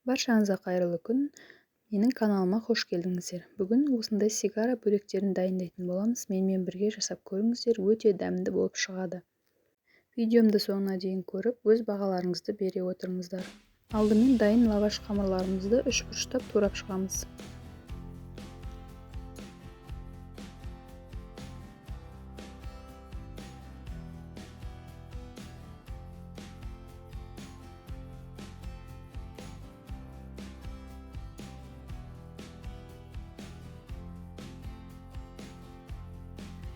Баршаңызға қайырлы күн. Менің каналыма қош келдіңіздер. Бүгін осындай сигара бөлектерін дайындайтын боламыз. Менімен бірге жасап көріңіздер, өте дәмді болып шығады. Видеомды соңына дейін көріп, өз бағаларыңызды бере отырыңыздар. Алдымен дайын лаваш қамырларымызды үш бұрыштап турап шығамыз.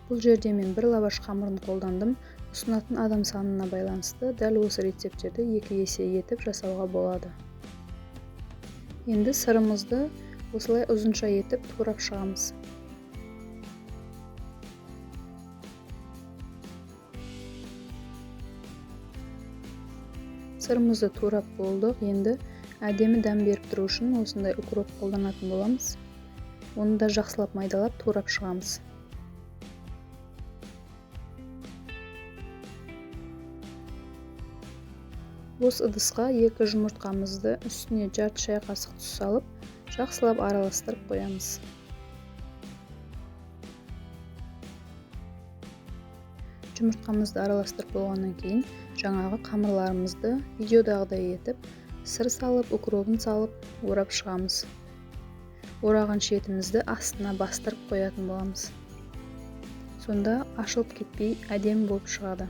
Бұл жерде мен бір лаваш қамырын қолдандым. Ұсынатын адам санына байланысты дәл осы рецепттерді 2 есе етіп жасауға болады. Енді сырымызды осылай ұзынша етіп турап шығамыз. Сырымызды турап болдық. Енді әдемі дәм беріп тұру үшін осындай укроп қолданатын боламыз. Оны да жақсылап майдалап турап шығамыз. Осы ыдысқа 2 жұмыртқамызды үстіне жарты шай қасық тұз салып, жақсылап араластырып қоямыз. Жұмыртқамызды араластырып болғаннан кейін, жаңағы қамырларымызды видеодағыдай етіп, сыр салып, укробын салып, орап шығамыз. Ораған шетімізді астына бастырып қоятын боламыз. Сонда ашылып кетпей әдемі болып шығады.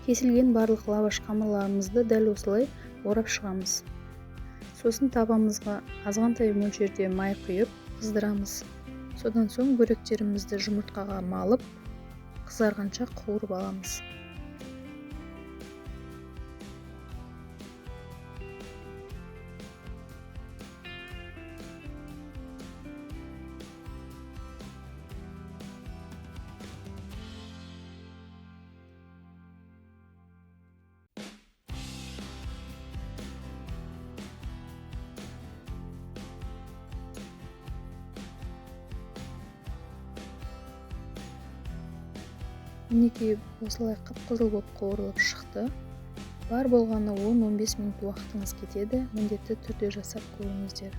Кесілген барлық лаваш қамырларымызды дәл осылай орап шығамыз. Сосын табамызға азғантай мөлшерде май құйып қыздырамыз. Содан соң бөлектерімізді жұмыртқаға малып, қызарғанша қуырып аламыз. Мінекей осылай қып-қызыл болып қуырылып шықты. Бар болғаны 10-15 минут уақытыңыз кетеді. Міндетті түрде жасап көріңіздер.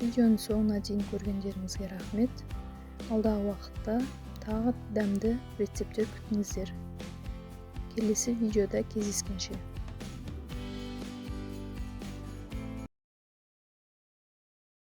Видеоны соңына дейін көргендеріңізге рахмет. Алдағы уақытта тағы дәмді рецептер күтіңіздер. Келесі видеода кездескенше.